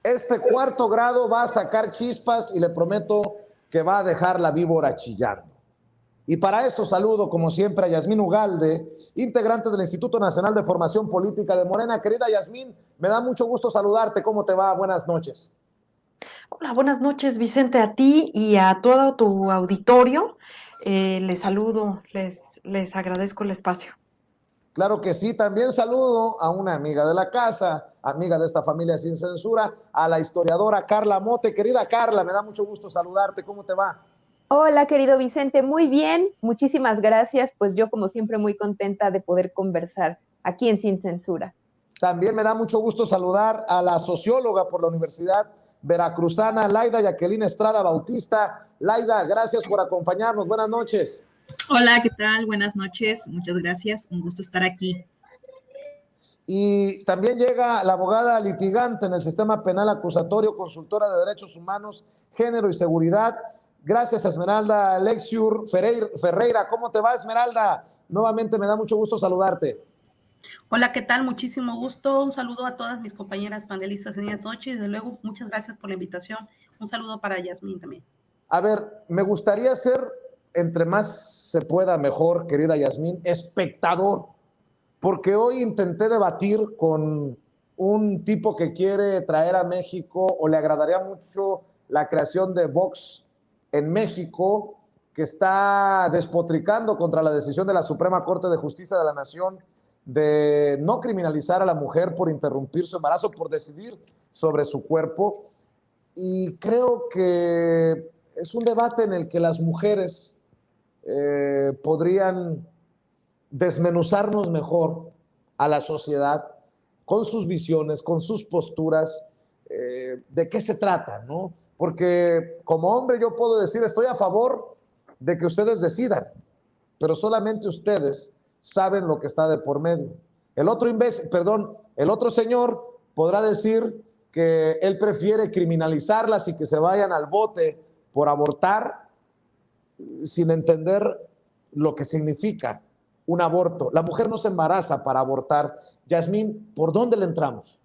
Este cuarto grado va a sacar chispas y le prometo que va a dejar la víbora chillando. Y para eso saludo, como siempre, a Yasmín Ugalde, integrante del Instituto Nacional de Formación Política de Morena. Querida Yasmín, me da mucho gusto saludarte. ¿Cómo te va? Buenas noches. Hola, buenas noches, Vicente, a ti y a todo tu auditorio. Les saludo, les agradezco el espacio. Claro que sí, también saludo a una amiga de la casa, amiga de esta familia sin censura, a la historiadora Carla Mote. Querida Carla, me da mucho gusto saludarte. ¿Cómo te va? Hola, querido Vicente, muy bien, muchísimas gracias. Pues yo, como siempre, muy contenta de poder conversar aquí en Sin Censura. También me da mucho gusto saludar a la socióloga por la Universidad Veracruzana, Laida Jacqueline Estrada Bautista. Laida, gracias por acompañarnos. Buenas noches. Hola, ¿qué tal? Buenas noches, muchas gracias, un gusto estar aquí. Y también llega la abogada litigante en el sistema penal acusatorio, consultora de derechos humanos, género y seguridad. Gracias, Esmeralda Alexiur Ferreira. ¿Cómo te va, Esmeralda? Nuevamente me da mucho gusto saludarte. Hola, ¿qué tal? Muchísimo gusto. Un saludo a todas mis compañeras panelistas en esta noche y desde luego muchas gracias por la invitación. Un saludo para Yasmín también. A ver, me gustaría ser, entre más se pueda mejor, querida Yasmín, espectador, porque hoy intenté debatir con un tipo que quiere traer a México o le agradaría mucho la creación de Vox en México, que está despotricando contra la decisión de la Suprema Corte de Justicia de la Nación de no criminalizar a la mujer por interrumpir su embarazo, por decidir sobre su cuerpo. Y creo que es un debate en el que las mujeres podrían desmenuzarnos mejor a la sociedad con sus visiones, con sus posturas, de qué se trata, ¿no? Porque como hombre yo puedo decir, estoy a favor de que ustedes decidan, pero solamente ustedes saben lo que está de por medio. El otro señor podrá decir que él prefiere criminalizarlas y que se vayan al bote por abortar, sin entender lo que significa un aborto. La mujer no se embaraza para abortar. Yasmín, ¿por dónde le entramos?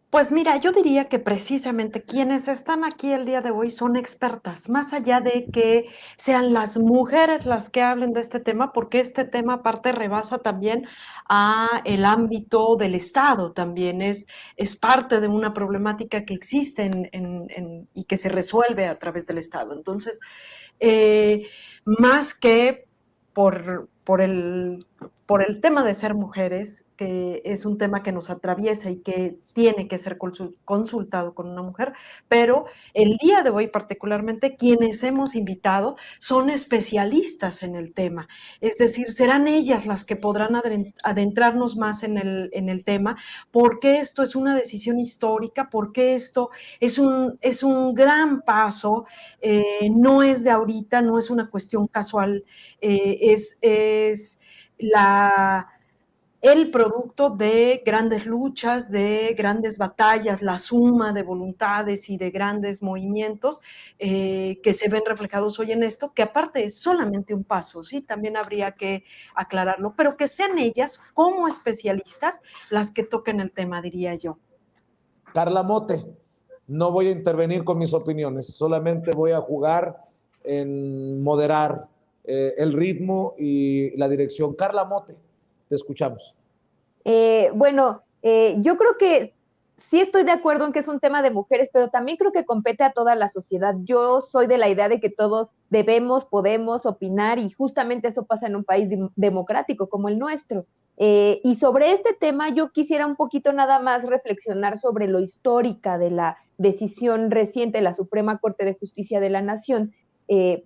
Pues mira, yo diría que precisamente quienes están aquí el día de hoy son expertas, más allá de que sean las mujeres las que hablen de este tema, porque este tema aparte rebasa también a el ámbito del Estado, también es parte de una problemática que existe y que se resuelve a través del Estado. Entonces, más que por el tema de ser mujeres, que es un tema que nos atraviesa y que tiene que ser consultado con una mujer, pero el día de hoy particularmente quienes hemos invitado son especialistas en el tema, es decir, serán ellas las que podrán adentrarnos más en el tema, porque esto es una decisión histórica, porque esto es un gran paso, no es de ahorita, no es una cuestión casual, es el producto de grandes luchas, de grandes batallas, la suma de voluntades y de grandes movimientos que se ven reflejados hoy en esto, que aparte es solamente un paso, ¿sí? También habría que aclararlo, pero que sean ellas como especialistas las que toquen el tema, diría yo. Carla Mote, no voy a intervenir con mis opiniones, solamente voy a jugar en moderar el ritmo y la dirección. Carla Mote, te escuchamos. Yo creo que sí estoy de acuerdo en que es un tema de mujeres, pero también creo que compete a toda la sociedad. Yo soy de la idea de que todos debemos, podemos opinar y justamente eso pasa en un país democrático como el nuestro. Y sobre este tema yo quisiera un poquito nada más reflexionar sobre lo histórica de la decisión reciente de la Suprema Corte de Justicia de la Nación,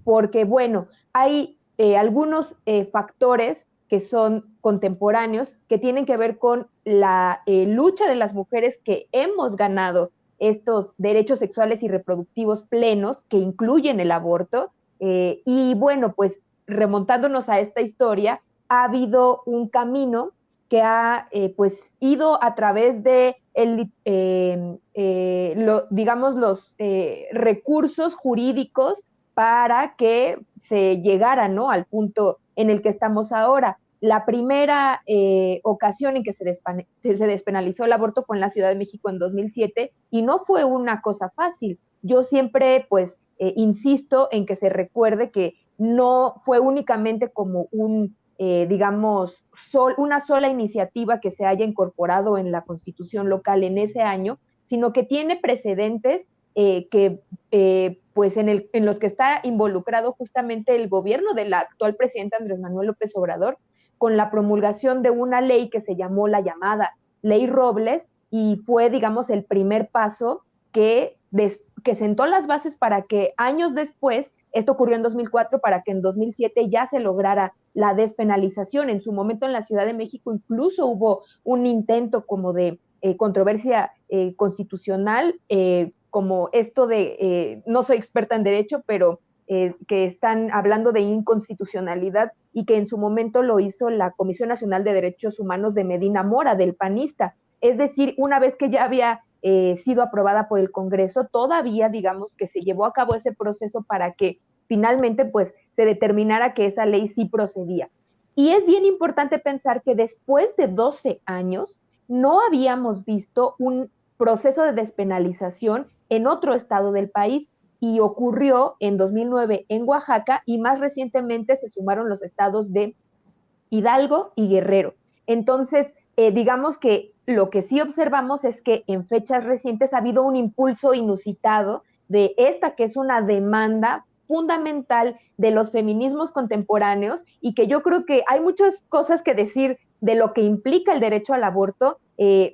porque bueno, hay algunos factores que son contemporáneos, que tienen que ver con la lucha de las mujeres que hemos ganado estos derechos sexuales y reproductivos plenos que incluyen el aborto. Y bueno, pues remontándonos a esta historia, ha habido un camino que ha pues ido a través de digamos los recursos jurídicos para que se llegara, ¿no?, al punto en el que estamos ahora. la primera ocasión en que se despenalizó el aborto fue en la Ciudad de México en 2007 y no fue una cosa fácil. Yo siempre, pues, insisto en que se recuerde que no fue únicamente como digamos, una sola iniciativa que se haya incorporado en la Constitución local en ese año, sino que tiene precedentes pues en los que está involucrado justamente el gobierno del actual presidente Andrés Manuel López Obrador, con la promulgación de una ley que se llamó la llamada Ley Robles, y fue, digamos, el primer paso que sentó las bases para que años después, esto ocurrió en 2004, para que en 2007 ya se lograra la despenalización. En su momento en la Ciudad de México incluso hubo un intento como de controversia constitucional, como esto de, no soy experta en derecho, pero que están hablando de inconstitucionalidad, y que en su momento lo hizo la Comisión Nacional de Derechos Humanos de Medina Mora, del panista. Es decir, una vez que ya había sido aprobada por el Congreso, todavía, digamos, que se llevó a cabo ese proceso para que finalmente, pues, se determinara que esa ley sí procedía. Y es bien importante pensar que después de 12 años no habíamos visto un proceso de despenalización en otro estado del país, y ocurrió en 2009 en Oaxaca, y más recientemente se sumaron los estados de Hidalgo y Guerrero. Entonces, digamos que lo que sí observamos es que en fechas recientes ha habido un impulso inusitado de esta, que es una demanda fundamental de los feminismos contemporáneos, y que yo creo que hay muchas cosas que decir de lo que implica el derecho al aborto.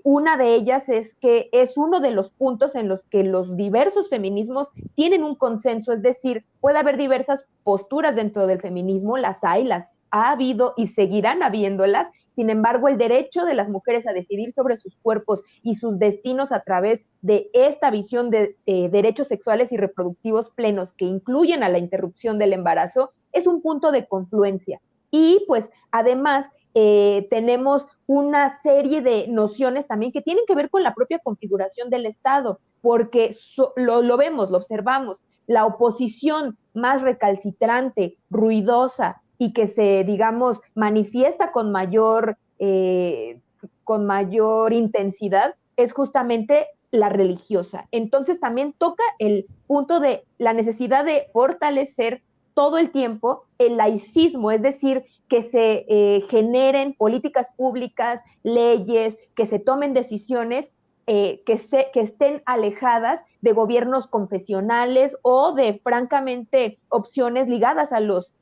Una de ellas es que es uno de los puntos en los que los diversos feminismos tienen un consenso, es decir, puede haber diversas posturas dentro del feminismo, las hay, las ha habido y seguirán habiéndolas. Sin embargo, el derecho de las mujeres a decidir sobre sus cuerpos y sus destinos a través de esta visión de derechos sexuales y reproductivos plenos, que incluyen a la interrupción del embarazo, es un punto de confluencia. Y pues además tenemos una serie de nociones también que tienen que ver con la propia configuración del Estado, porque lo vemos, lo observamos, la oposición más recalcitrante, ruidosa, y que se, digamos, manifiesta con mayor intensidad, es justamente la religiosa. Entonces también toca el punto de la necesidad de fortalecer todo el tiempo el laicismo, es decir, que se generen políticas públicas, leyes, que se tomen decisiones que estén alejadas de gobiernos confesionales o de, francamente, opciones ligadas a los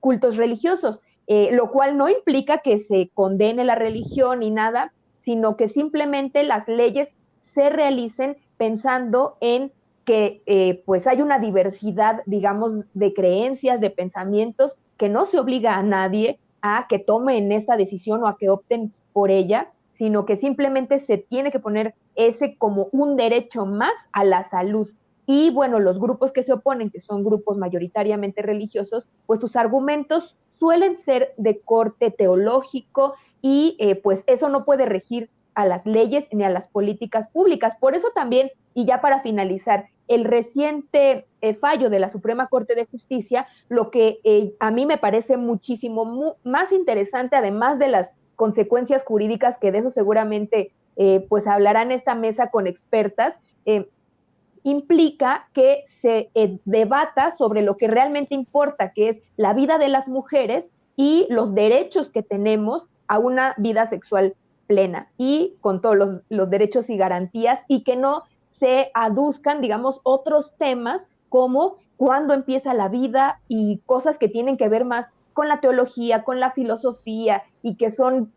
cultos religiosos, lo cual no implica que se condene la religión ni nada, sino que simplemente las leyes se realicen pensando en que pues hay una diversidad, digamos, de creencias, de pensamientos, que no se obliga a nadie a que tomen esta decisión o a que opten por ella, sino que simplemente se tiene que poner ese como un derecho más a la salud. Y bueno, los grupos que se oponen, que son grupos mayoritariamente religiosos, pues sus argumentos suelen ser de corte teológico, y pues eso no puede regir a las leyes ni a las políticas públicas. Por eso también, y ya para finalizar, el reciente fallo de la Suprema Corte de Justicia, lo que a mí me parece muchísimo más interesante, además de las consecuencias jurídicas, que de eso seguramente pues hablarán esta mesa con expertas, implica que se debata sobre lo que realmente importa, que es la vida de las mujeres y los derechos que tenemos a una vida sexual plena y con todos los derechos y garantías, y que no se aduzcan, digamos, otros temas como cuándo empieza la vida y cosas que tienen que ver más con la teología, con la filosofía, y que son,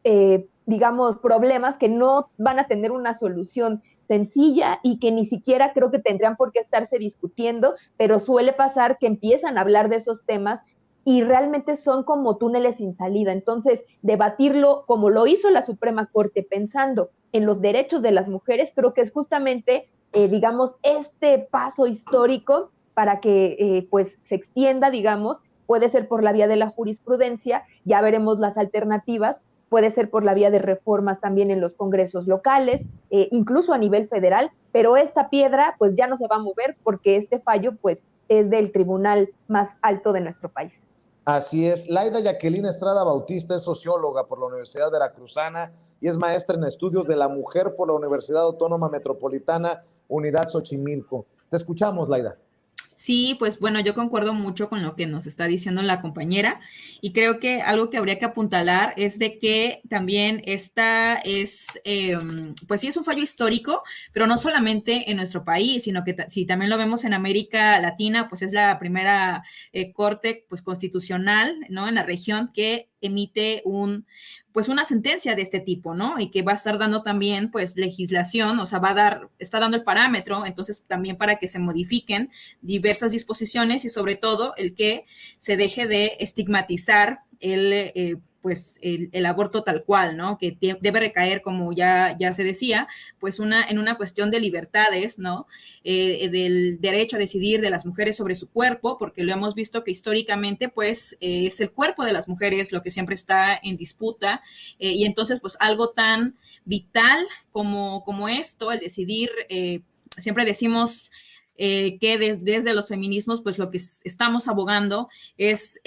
digamos, problemas que no van a tener una solución sencilla y que ni siquiera creo que tendrían por qué estarse discutiendo, pero suele pasar que empiezan a hablar de esos temas y realmente son como túneles sin salida. Entonces, debatirlo como lo hizo la Suprema Corte, pensando en los derechos de las mujeres, creo que es justamente, digamos, este paso histórico para que pues se extienda, digamos, puede ser por la vía de la jurisprudencia, ya veremos las alternativas, puede ser por la vía de reformas también en los congresos locales, incluso a nivel federal, pero esta piedra pues ya no se va a mover porque este fallo pues es del tribunal más alto de nuestro país. Así es. Laida Jacqueline Estrada Bautista es socióloga por la Universidad Veracruzana y es maestra en estudios de la mujer por la Universidad Autónoma Metropolitana, Unidad Xochimilco. Te escuchamos, Laida. Sí, pues bueno, yo concuerdo mucho con lo que nos está diciendo la compañera y creo que algo que habría que apuntalar es de que también esta es, pues sí es un fallo histórico, pero no solamente en nuestro país, sino que si también lo vemos en América Latina, pues es la primera corte pues constitucional, ¿no? En la región que emite pues una sentencia de este tipo, ¿no? Y que va a estar dando también, pues, legislación, o sea, está dando el parámetro, entonces también para que se modifiquen diversas disposiciones y sobre todo el que se deje de estigmatizar pues el aborto tal cual, ¿no? Que debe recaer, como ya se decía, pues en una cuestión de libertades, ¿no? Del derecho a decidir de las mujeres sobre su cuerpo, porque lo hemos visto que históricamente, pues, es el cuerpo de las mujeres lo que siempre está en disputa, y entonces, pues, algo tan vital como esto, el decidir, siempre decimos que desde los feminismos, pues lo que estamos abogando es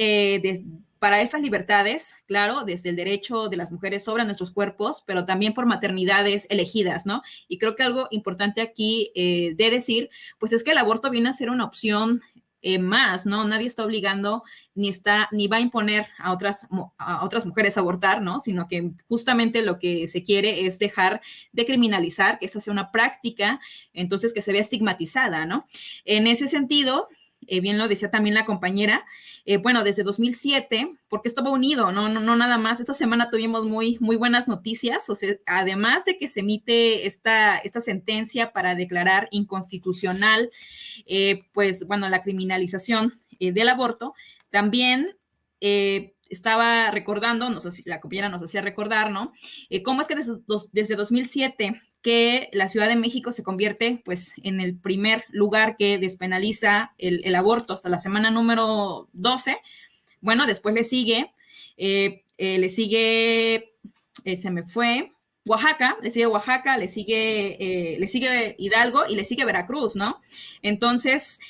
para estas libertades, claro, desde el derecho de las mujeres sobre nuestros cuerpos, pero también por maternidades elegidas, ¿no? Y creo que algo importante aquí de decir, pues es que el aborto viene a ser una opción más, ¿no? Nadie está obligando ni va a imponer a otras mujeres a abortar, ¿no? Sino que justamente lo que se quiere es dejar de criminalizar, que esta sea una práctica, entonces que se vea estigmatizada, ¿no? En ese sentido, bien lo decía también la compañera, bueno, desde 2007, porque esto va unido, no nada más. Esta semana tuvimos muy buenas noticias, o sea, además de que se emite esta sentencia para declarar inconstitucional, pues, bueno, la criminalización del aborto, también estaba recordando, la compañera nos hacía recordar, ¿no? Cómo es que desde 2007 que la Ciudad de México se convierte, pues, en el primer lugar que despenaliza el aborto hasta la semana número 12. Bueno, después le sigue, se me fue, Oaxaca, le sigue Hidalgo y le sigue Veracruz, ¿no? Entonces,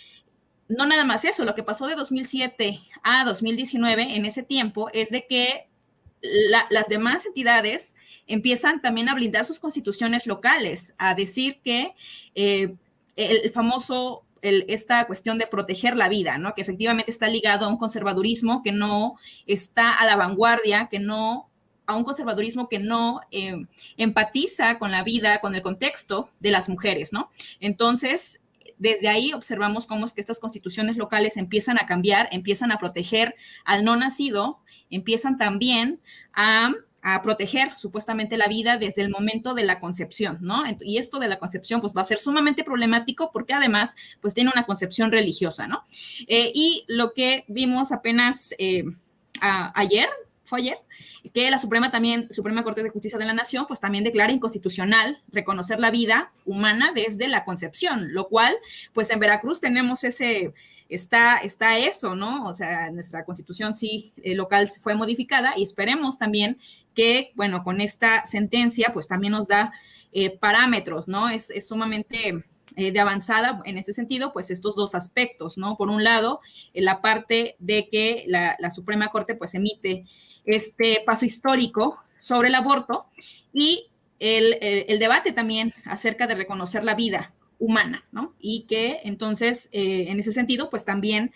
no nada más eso, lo que pasó de 2007 a 2019 en ese tiempo es de que las demás entidades empiezan también a blindar sus constituciones locales, a decir que el famoso, esta cuestión de proteger la vida, ¿no? Que efectivamente está ligado a un conservadurismo que no está a la vanguardia, a un conservadurismo que no empatiza con la vida, con el contexto de las mujeres, ¿no? Entonces, desde ahí observamos cómo es que estas constituciones locales empiezan a cambiar, empiezan a proteger al no nacido, empiezan también a proteger supuestamente la vida desde el momento de la concepción, ¿no? Y esto de la concepción pues va a ser sumamente problemático porque además pues tiene una concepción religiosa, ¿no? Y lo que vimos apenas fue ayer, que la Suprema Corte de Justicia de la Nación, pues también declara inconstitucional reconocer la vida humana desde la concepción, lo cual, pues en Veracruz tenemos está eso, ¿no? O sea, nuestra constitución sí local fue modificada y esperemos también que, bueno, con esta sentencia, pues también nos da parámetros, ¿no? Es sumamente de avanzada en ese sentido, pues estos dos aspectos, ¿no? Por un lado, la parte de que la Suprema Corte pues emite este paso histórico sobre el aborto y el debate también acerca de reconocer la vida humana, ¿no? Y que entonces, en ese sentido, pues también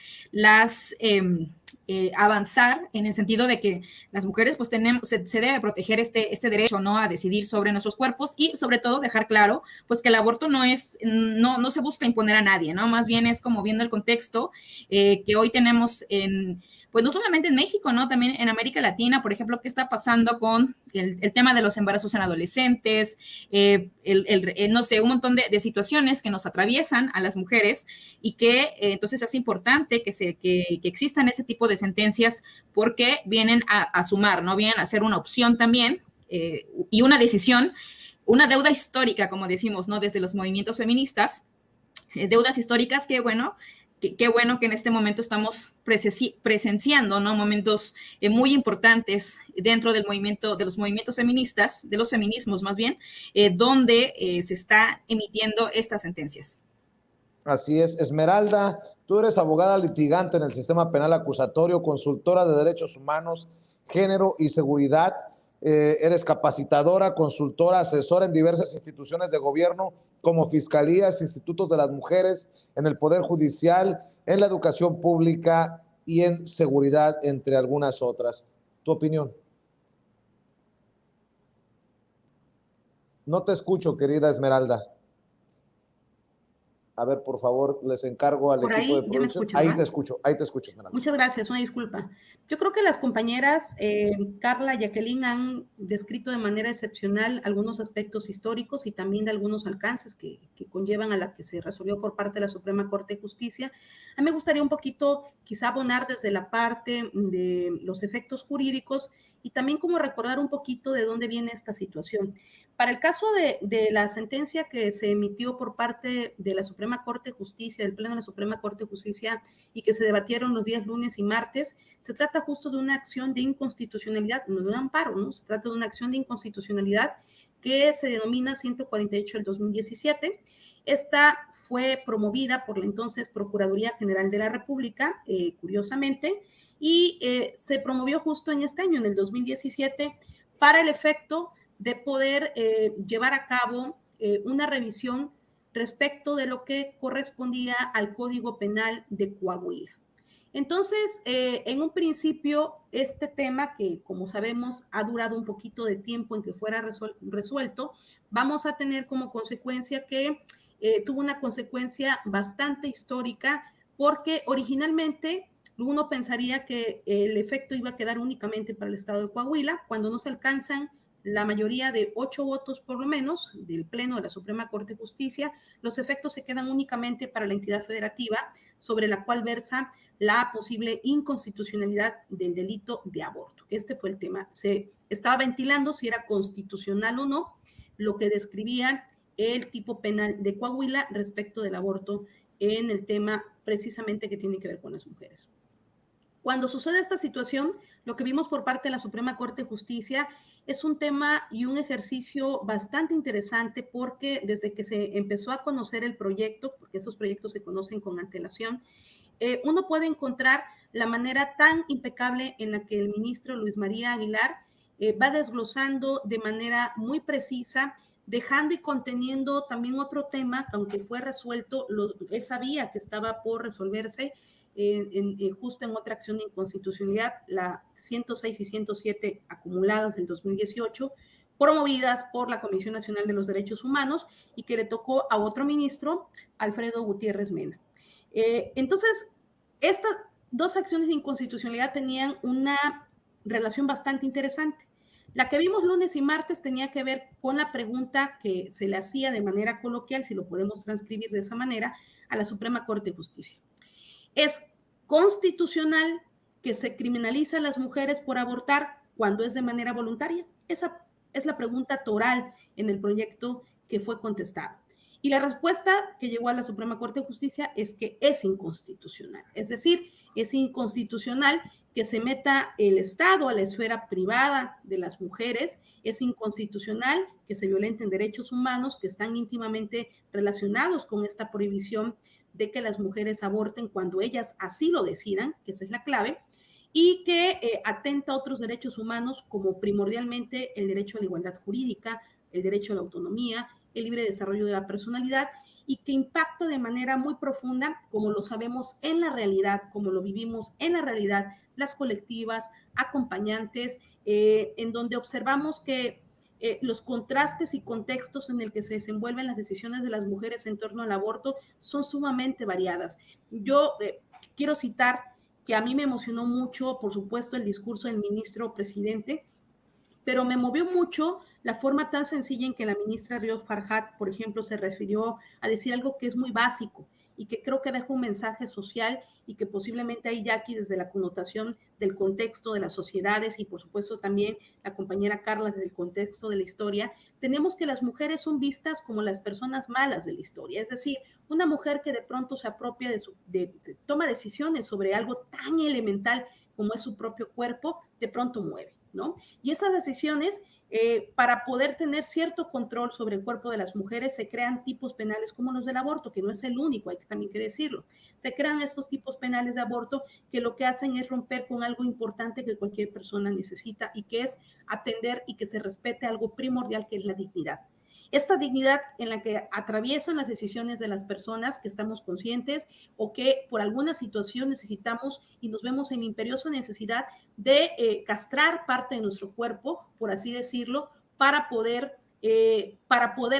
avanzar en el sentido de que las mujeres pues se debe proteger este derecho, ¿no? A decidir sobre nuestros cuerpos y sobre todo dejar claro pues que el aborto no se busca imponer a nadie, ¿no? Más bien es como viendo el contexto que hoy tenemos pues no solamente en México, ¿no? También en América Latina, por ejemplo, qué está pasando con el tema de los embarazos en adolescentes, no sé, un montón de situaciones que nos atraviesan a las mujeres y que entonces es importante que existan ese tipo de sentencias porque vienen a sumar, ¿no? Vienen a ser una opción también y una decisión, una deuda histórica, como decimos, ¿no? Desde los movimientos feministas, deudas históricas que, bueno, qué bueno que en este momento estamos presenciando, ¿no? Momentos muy importantes dentro de los movimientos feministas, de los feminismos más bien, donde se está emitiendo estas sentencias. Así es. Esmeralda, tú eres abogada litigante en el sistema penal acusatorio, consultora de derechos humanos, género y seguridad. Eres capacitadora, consultora, asesora en diversas instituciones de gobierno como fiscalías, institutos de las mujeres, en el Poder Judicial, en la educación pública y en seguridad, entre algunas otras. ¿Tu opinión? No te escucho, querida Esmeralda. A ver, por favor, les encargo al Por equipo de ahí ya me producción. escuchas, ¿verdad? Ahí te escucho, Esmeralda. Muchas gracias, una disculpa. Yo creo que las compañeras Carla y Jacqueline han descrito de manera excepcional algunos aspectos históricos y también de algunos alcances que conllevan a la que se resolvió por parte de la Suprema Corte de Justicia. A mí me gustaría un poquito quizá abonar desde la parte de los efectos jurídicos y también como recordar un poquito de dónde viene esta situación. Para el caso de la sentencia que se emitió por parte de la Suprema Corte de Justicia, del Pleno de la Suprema Corte de Justicia, y que se debatieron los días lunes y martes, se trata justo de una acción de inconstitucionalidad, no de un amparo, ¿no? Se trata de una acción de inconstitucionalidad que se denomina 148 del 2017. Esta fue promovida por la entonces Procuraduría General de la República, curiosamente, y se promovió justo en este año, en el 2017, para el efecto de poder llevar a cabo una revisión respecto de lo que correspondía al Código Penal de Coahuila. Entonces, en un principio, este tema que, como sabemos, ha durado un poquito de tiempo en que fuera resuelto, vamos a tener como consecuencia que tuvo una consecuencia bastante histórica, porque originalmente uno pensaría que el efecto iba a quedar únicamente para el estado de Coahuila, cuando no se alcanzan la mayoría de 8 votos por lo menos del Pleno de la Suprema Corte de Justicia, los efectos se quedan únicamente para la entidad federativa sobre la cual versa la posible inconstitucionalidad del delito de aborto. Este fue el tema. Se estaba ventilando si era constitucional o no lo que describía el tipo penal de Coahuila respecto del aborto en el tema precisamente que tiene que ver con las mujeres. Cuando sucede esta situación, lo que vimos por parte de la Suprema Corte de Justicia es un tema y un ejercicio bastante interesante porque desde que se empezó a conocer el proyecto, porque esos proyectos se conocen con antelación, uno puede encontrar la manera tan impecable en la que el ministro Luis María Aguilar va desglosando de manera muy precisa, dejando y conteniendo también otro tema, aunque fue resuelto, él sabía que estaba por resolverse, justo en otra acción de inconstitucionalidad, la 106 y 107 acumuladas del 2018, promovidas por la Comisión Nacional de los Derechos Humanos y que le tocó a otro ministro, Alfredo Gutiérrez Mena. Entonces, estas dos acciones de inconstitucionalidad tenían una relación bastante interesante. La que vimos lunes y martes tenía que ver con la pregunta que se le hacía de manera coloquial, si lo podemos transcribir de esa manera, a la Suprema Corte de Justicia. ¿Es constitucional que se criminaliza a las mujeres por abortar cuando es de manera voluntaria? Esa es la pregunta toral en el proyecto que fue contestado. Y la respuesta que llegó a la Suprema Corte de Justicia es que es inconstitucional. Es decir, es inconstitucional que se meta el Estado a la esfera privada de las mujeres, es inconstitucional que se violenten derechos humanos que están íntimamente relacionados con esta prohibición de que las mujeres aborten cuando ellas así lo decidan, que esa es la clave, y que atenta a otros derechos humanos como primordialmente el derecho a la igualdad jurídica, el derecho a la autonomía, el libre desarrollo de la personalidad y que impacta de manera muy profunda, como lo sabemos en la realidad, como lo vivimos en la realidad, las colectivas, acompañantes, en donde observamos que los contrastes y contextos en el que se desenvuelven las decisiones de las mujeres en torno al aborto son sumamente variadas. Yo quiero citar que a mí me emocionó mucho, por supuesto, el discurso del ministro presidente, pero me movió mucho la forma tan sencilla en que la ministra Riot Farhat, por ejemplo, se refirió a decir algo que es muy básico y que creo que deja un mensaje social y que posiblemente hay ya aquí desde la connotación del contexto de las sociedades y por supuesto también la compañera Carla desde el contexto de la historia, tenemos que las mujeres son vistas como las personas malas de la historia, es decir, una mujer que de pronto se apropia toma decisiones sobre algo tan elemental como es su propio cuerpo, de pronto mueve, ¿no? Y esas decisiones para poder tener cierto control sobre el cuerpo de las mujeres, se crean tipos penales como los del aborto, que no es el único, hay también que decirlo. Se crean estos tipos penales de aborto que lo que hacen es romper con algo importante que cualquier persona necesita y que es atender y que se respete algo primordial, que es la dignidad. Esta dignidad en la que atraviesan las decisiones de las personas que estamos conscientes o que por alguna situación necesitamos y nos vemos en imperiosa necesidad de castrar parte de nuestro cuerpo, por así decirlo, para poder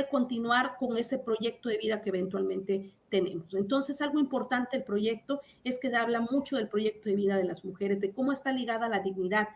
continuar con ese proyecto de vida que eventualmente tenemos. Entonces, algo importante del proyecto es que habla mucho del proyecto de vida de las mujeres, de cómo está ligada la dignidad.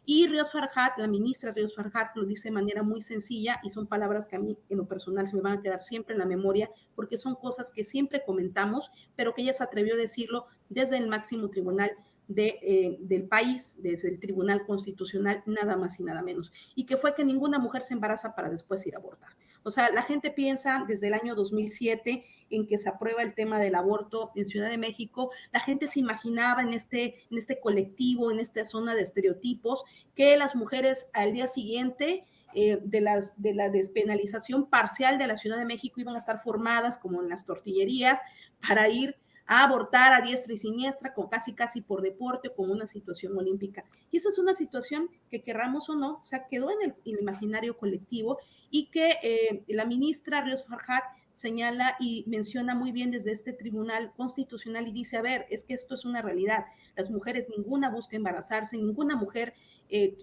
Y Rios Farhat, la ministra Rios Farhat, lo dice de manera muy sencilla y son palabras que a mí en lo personal se me van a quedar siempre en la memoria porque son cosas que siempre comentamos, pero que ella se atrevió a decirlo desde el máximo tribunal del país, desde el Tribunal Constitucional, nada más y nada menos. Y que fue que ninguna mujer se embaraza para después ir a abortar. O sea, la gente piensa desde el año 2007 en que se aprueba el tema del aborto en Ciudad de México, la gente se imaginaba en este colectivo, en esta zona de estereotipos, que las mujeres al día siguiente de la despenalización parcial de la Ciudad de México iban a estar formadas como en las tortillerías para ir a abortar a diestra y siniestra, con casi por deporte, con una situación olímpica. Y eso es una situación que, querramos o no, se quedó en el imaginario colectivo y que la ministra Rios Farhat señala y menciona muy bien desde este tribunal constitucional y dice, a ver, es que esto es una realidad. Las mujeres, ninguna busca embarazarse, ninguna mujer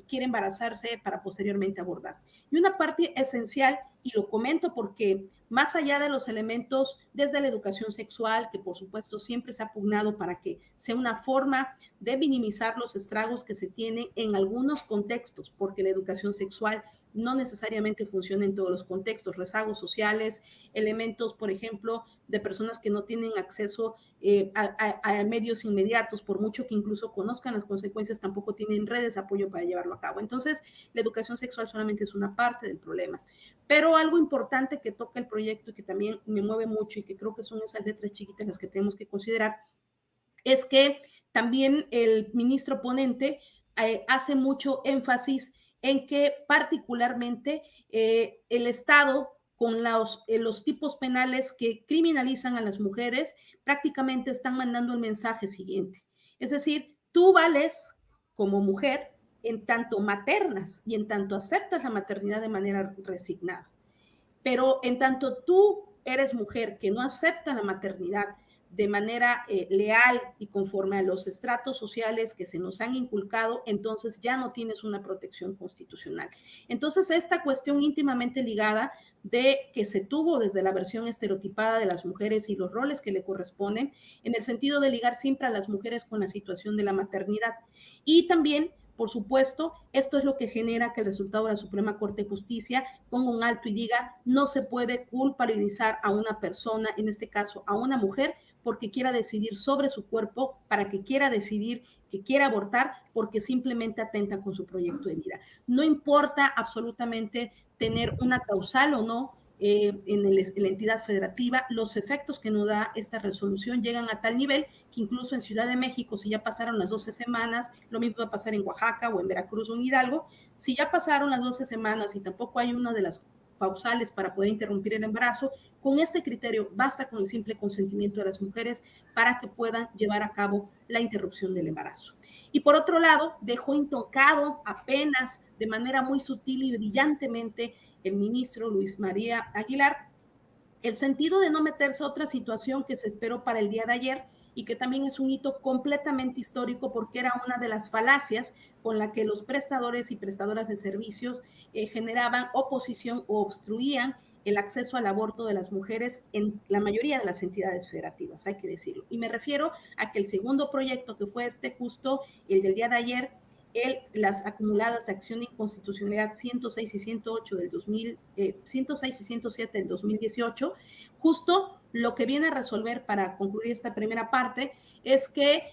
quiere embarazarse para posteriormente abortar. Y una parte esencial, y lo comento porque más allá de los elementos desde la educación sexual, que por supuesto siempre se ha pugnado para que sea una forma de minimizar los estragos que se tienen en algunos contextos, porque la educación sexual no necesariamente funciona en todos los contextos, rezagos sociales, elementos, por ejemplo, de personas que no tienen acceso a medios inmediatos, por mucho que incluso conozcan las consecuencias, tampoco tienen redes de apoyo para llevarlo a cabo. Entonces, la educación sexual solamente es una parte del problema. Pero algo importante que toca el proyecto y que también me mueve mucho y que creo que son esas letras chiquitas las que tenemos que considerar, es que también el ministro ponente hace mucho énfasis en que particularmente el Estado con los tipos penales que criminalizan a las mujeres prácticamente están mandando el mensaje siguiente. Es decir, tú vales como mujer en tanto maternas y en tanto aceptas la maternidad de manera resignada. Pero en tanto tú eres mujer que no acepta la maternidad de manera leal y conforme a los estratos sociales que se nos han inculcado, entonces ya no tienes una protección constitucional. Entonces, esta cuestión íntimamente ligada de que se tuvo desde la versión estereotipada de las mujeres y los roles que le corresponden, en el sentido de ligar siempre a las mujeres con la situación de la maternidad. Y también, por supuesto, esto es lo que genera que el resultado de la Suprema Corte de Justicia ponga un alto y diga, no se puede culpabilizar a una persona, en este caso a una mujer, porque quiera decidir sobre su cuerpo, para que quiera decidir que quiera abortar, porque simplemente atenta con su proyecto de vida. No importa absolutamente tener una causal o no en la entidad federativa, los efectos que nos da esta resolución llegan a tal nivel que incluso en Ciudad de México, si ya pasaron las 12 semanas, lo mismo va a pasar en Oaxaca o en Veracruz o en Hidalgo, si ya pasaron las 12 semanas y tampoco hay una de las pausales para poder interrumpir el embarazo, con este criterio basta con el simple consentimiento de las mujeres para que puedan llevar a cabo la interrupción del embarazo. Y por otro lado, dejó intocado apenas de manera muy sutil y brillantemente el ministro Luis María Aguilar el sentido de no meterse a otra situación que se esperó para el día de ayer y que también es un hito completamente histórico porque era una de las falacias con la que los prestadores y prestadoras de servicios generaban oposición o obstruían el acceso al aborto de las mujeres en la mayoría de las entidades federativas, hay que decirlo. Y me refiero a que el segundo proyecto, que fue justo el del día de ayer, las acumuladas de acción de inconstitucionalidad 106 y 108 del 106 y 107 del 2018, justo lo que viene a resolver para concluir esta primera parte es que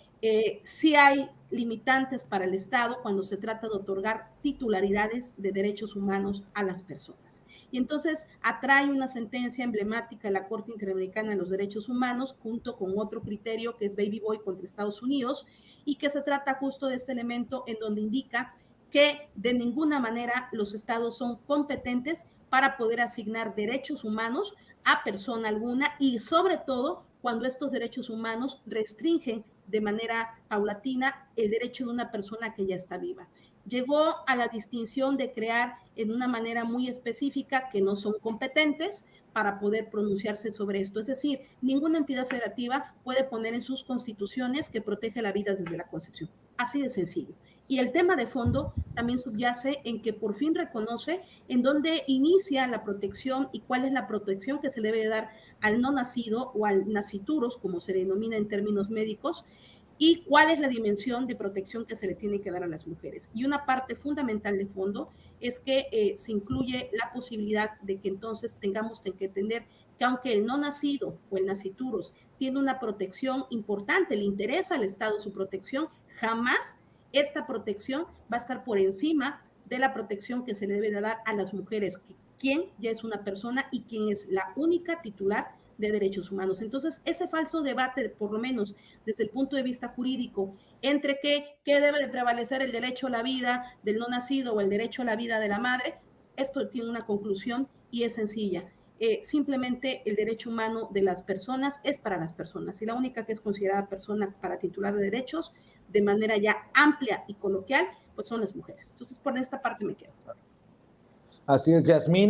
sí hay limitantes para el Estado cuando se trata de otorgar titularidades de derechos humanos a las personas. Y entonces atrae una sentencia emblemática de la Corte Interamericana de los Derechos Humanos junto con otro criterio que es Baby Boy contra Estados Unidos y que se trata justo de este elemento en donde indica que de ninguna manera los estados son competentes para poder asignar derechos humanos a persona alguna y sobre todo cuando estos derechos humanos restringen de manera paulatina el derecho de una persona que ya está viva. Llegó a la distinción de crear en una manera muy específica que no son competentes para poder pronunciarse sobre esto. Es decir, ninguna entidad federativa puede poner en sus constituciones que protege la vida desde la concepción. Así de sencillo. Y el tema de fondo también subyace en que por fin reconoce en dónde inicia la protección y cuál es la protección que se le debe dar al no nacido o al nacituros, como se denomina en términos médicos, y cuál es la dimensión de protección que se le tiene que dar a las mujeres. Y una parte fundamental de fondo es que se incluye la posibilidad de que entonces tengamos que entender que aunque el no nacido o el nacituros tiene una protección importante, le interesa al Estado su protección, jamás esta protección va a estar por encima de la protección que se le debe de dar a las mujeres, quien ya es una persona y quien es la única titular de derechos humanos. Entonces, ese falso debate, por lo menos desde el punto de vista jurídico, entre qué debe de prevalecer el derecho a la vida del no nacido o el derecho a la vida de la madre, esto tiene una conclusión y es sencilla. Simplemente el derecho humano de las personas es para las personas y la única que es considerada persona para titular de derechos de manera ya amplia y coloquial, pues son las mujeres. Entonces, por esta parte me quedo. Así es, Yasmín.